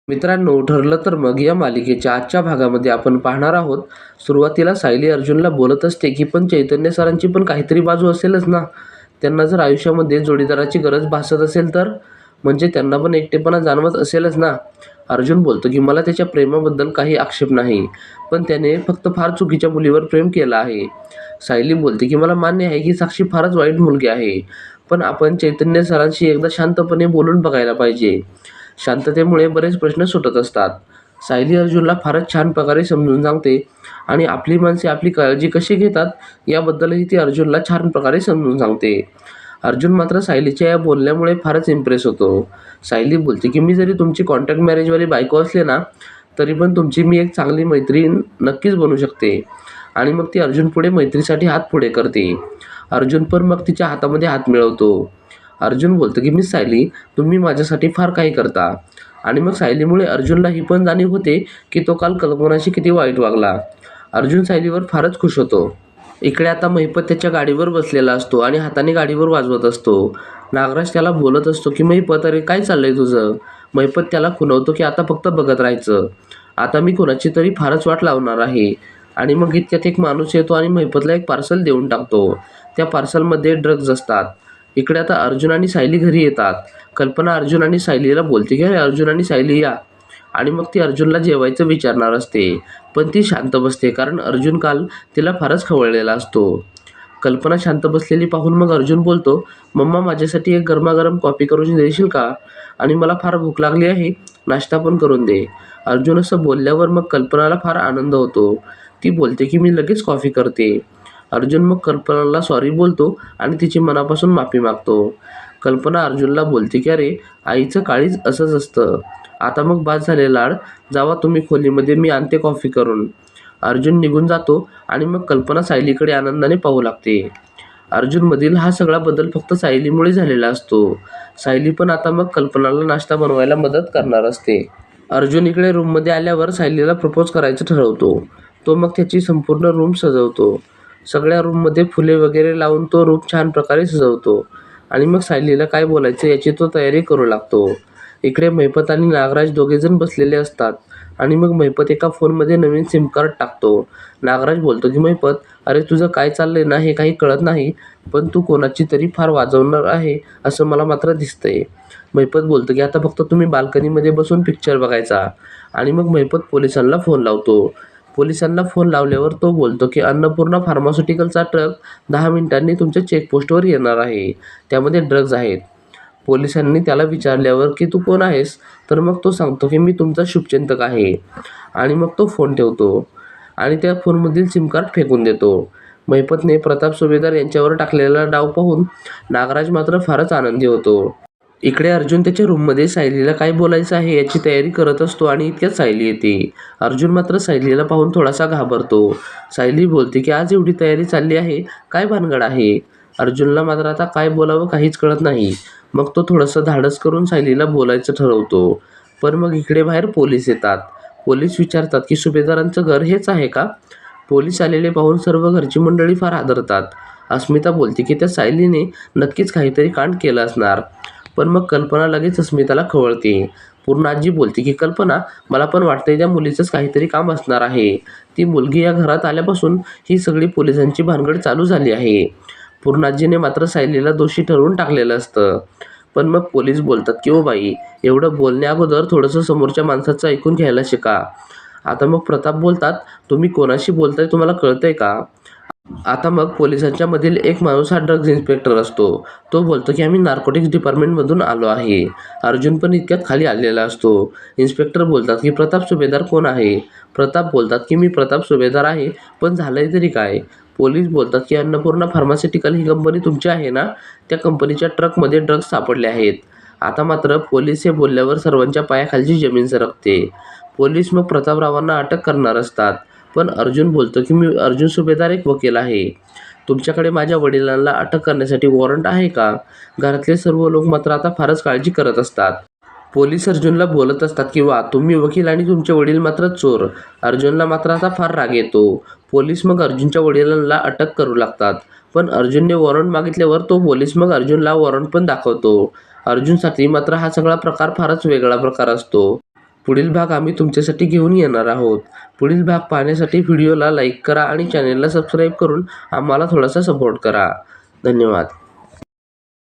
मित्रांनो, ठरलं तर मग या मालिकेच्या आजच्या भागामध्ये आपण पाहणार आहोत. सुरुवातीला सायली अर्जुनला बोलत असते की पण चैतन्य सरांची पण काहीतरी बाजू असेलच ना. त्यांना जर आयुष्यामध्ये जोडीदाराची गरज भासत असेल तर म्हणजे त्यांना पण एकटेपणा जाणवत असेलच ना. अर्जुन बोलतो की मला त्याच्या प्रेमाबद्दल काही आक्षेप नाही, पण त्याने फक्त फार चुकीच्या मुलीवर प्रेम केलं आहे. सायली बोलते की मला मान्य आहे की साक्षी फारच वाईट मुलगी आहे, पण आपण चैतन्य सरांशी एकदा शांतपणे बोलून बघायला पाहिजे. शांततेमुळे बरेच प्रश्न सुटत असतात. सायली अर्जुनला फारच छान प्रकारे समजून सांगते आणि आपली माणसे आपली काळजी कशी घेतात याबद्दलही ती अर्जुनला छान प्रकारे समजून सांगते. अर्जुन मात्र सायलीच्या या बोलण्यामुळे फारच इम्प्रेस होतो. सायली बोलते की मी जरी तुमची कॉन्ट्रॅक्ट मॅरेजवाली बायको असले ना, तरी पण तुमची मी एक चांगली मैत्रीण नक्कीच बनू शकते. आणि मग ती अर्जुन पुढे मैत्रीसाठी हात पुढे करते. अर्जुन पण मग तिच्या हातामध्ये हात मिळवतो. अर्जुन बोलतो की मिस सायली, तुम्ही माझ्यासाठी फार काही करता. आणि मग सायलीमुळे अर्जुनला ही पण जाणीव होते की तो काल कल्पनाशी किती वाईट वागला. अर्जुन सायलीवर फारच खुश होतो. इकडे आता महिपत त्याच्या गाडीवर बसलेला असतो आणि हाताने गाडीवर वाजवत असतो. नागराज त्याला बोलत असतो की महिपत, अरे काय चाललंय तुझं. महिपत त्याला खुणवतो की आता फक्त बघत राहायचं, आता मी कोणाची तरी फारच वाट लावणार आहे. आणि मग इतक्यात एक माणूस येतो आणि महिपतला एक पार्सल देऊन टाकतो. त्या पार्सलमध्ये ड्रग्ज असतात. इकडे आता अर्जुन आणि सायली घरी येतात. कल्पना अर्जुन आणि सायलीला बोलते की अरे अर्जुन आणि सायली या. आणि मग ती अर्जुनला जेवायचं विचारणार असते, पण ती शांत बसते कारण अर्जुन काल तिला फारच खवळलेला असतो. कल्पना शांत बसलेली पाहून मग अर्जुन बोलतो, मम्मा माझ्यासाठी एक गरमागरम कॉफी करून देशील का. आणि मला फार भूक लागली आहे, नाश्ता पण करून दे. अर्जुन असं बोलल्यावर मग कल्पनाला फार आनंद होतो. ती बोलते की मी लगेच कॉफी करते. अर्जुन मग कल्पनाला सॉरी बोलतो आणि तिची मनापासून माफी मागतो. कल्पना अर्जुनला बोलते की अरे आईचं काळीज असंच असतं. आता मग बाद झाले लाड, जावा तुम्ही खोलीमध्ये, मी आणते कॉफी करून. अर्जुन निघून जातो आणि मग कल्पना सायलीकडे आनंदाने पाहू लागते. अर्जुनमधील हा सगळा बदल फक्त सायलीमुळे झालेला असतो. सायली पण आता मग कल्पनाला नाश्ता बनवायला मदत करणार असते. अर्जुन इकडे रूममध्ये आल्यावर सायलीला प्रपोज करायचं ठरवतो. तो मग त्याची संपूर्ण रूम सजवतो. सगळ्या रूममध्ये फुले वगैरे लावून तो रूम छान प्रकारे सजवतो. आणि मग सायलीला काय बोलायचं याची तो तयारी करू लागतो. इकडे महिपत आणि नागराज दोघेजण बसलेले असतात आणि मग महिपत एका फोनमध्ये नवीन सिम कार्ड टाकतो. नागराज बोलतो की महिपत, अरे तुझं काय चाललंय ना हे काही कळत नाही, पण तू कोणाची तरी फार वाजवणार आहे असं मला मात्र दिसतंय. महिपत बोलतो की आता फक्त तुम्ही बाल्कनीमध्ये बसून पिक्चर बघायचा. आणि मग महिपत पोलिसांना फोन लावतो. पोलिसांना फोन लावल्यावर तो बोलतो की अन्नपूर्णा फार्मास्युटिकलचा ट्रक 10 मिनिटांनी तुमच्या चेकपोस्टवर येणार आहे, त्यामध्ये ड्रग्ज आहेत. पोलिसांनी त्याला विचारल्यावर की तू कोण आहेस, तर मग तो सांगतो की मी तुमचा शुभचिंतक आहे. आणि मग तो फोन ठेवतो आणि त्या फोनमधील सिम कार्ड फेकून देतो. महिपतने प्रताप सुभेदार यांच्यावर टाकलेला डाव पाहून नागराज मात्र फारच आनंदी होतो. इकडे अर्जुन त्याच्या रूममध्ये सायलीला काय बोलायचं आहे याची तयारी करत असतो आणि इतक्यात सायली येते. अर्जुन मात्र सायलीला पाहून थोडासा घाबरतो. सायली बोलते की आज एवढी तयारी चालली आहे, काय भानगड आहे. अर्जुनला मात्र आता काय बोलावं काहीच कळत नाही. मग तो थोडंसं धाडस करून सायलीला बोलायचं ठरवतो. पण मग इकडे बाहेर पोलीस येतात. पोलीस विचारतात की सुभेदारांचं घर हेच आहे का. पोलीस आलेले पाहून सर्व घरची मंडळी फार हादरतात. अस्मिता बोलते की त्या सायलीने नक्कीच काहीतरी कांड केलं असणार. पण मग कल्पना लगेच अस्मिताला खवळते. पूर्णाजी बोलते की कल्पना, मला पण वाटतंय त्या मुलीचंच काहीतरी काम असणार आहे. ती मुलगी या घरात आल्यापासून ही सगळी पोलिसांची भानगड चालू झाली आहे. पूर्णाजीने मात्र सायलीला दोषी ठरवून टाकलेलं असतं. पण मग पोलीस बोलतात की ओ बाई, एवढं बोलण्या अगोदर थोडंसं समोरच्या माणसाचं ऐकून घ्यायला शिका. आता मग प्रताप बोलतात, तुम्ही कोणाशी बोलताय तुम्हाला कळतंय का. आता मग पोलिसांच्या मधील एक माणूस हा ड्रग्ज इन्स्पेक्टर असतो. तो बोलतो की आम्ही नार्कोटिक्स डिपार्टमेंटमधून आलो आहे. अर्जुन पण इतक्यात खाली आलेला असतो. इन्स्पेक्टर बोलतात की प्रताप सुभेदार कोण आहे. प्रताप बोलतात की मी प्रताप सुभेदार आहे, पण झालंय तरी काय. पोलीस बोलतात की अन्नपूर्णा फार्मास्युटिकल ही कंपनी तुमची आहे ना, त्या कंपनीच्या ट्रकमध्ये ड्रग्ज सापडले आहेत. आता मात्र पोलीस हे बोलल्यावर सर्वांच्या पायाखालची जमीन सरकते. पोलीस मग प्रतापरावांना अटक करणार असतात. पण अर्जुन बोलतो की मी अर्जुन सुभेदार एक वकील आहे. तुमच्याकडे माझ्या वडिलांना अटक करण्यासाठी वॉरंट आहे का. घरातले सर्व लोक मात्र आता फारच काळजी करत असतात. पोलीस अर्जुनला बोलत असतात की वा, तुम्ही वकील आणि तुमचे वडील मात्र चोर. अर्जुनला मात्र आता फार राग येतो. पोलीस मग अर्जुनच्या वडिलांना अटक करू लागतात. पण अर्जुनने वॉरंट मागितल्यावर तो पोलीस मग अर्जुनला वॉरंट पण दाखवतो. अर्जुनसाठी मात्र हा सगळा प्रकार फारच वेगळा प्रकार असतो. पुढील भाग आम्ही तुमच्यासाठी घेऊन येणार आहोत. पुढील भाग पाहण्यासाठी व्हिडिओला लाईक करा आणि चॅनेलला सबस्क्राईब करून आम्हाला थोडासा सपोर्ट करा. धन्यवाद.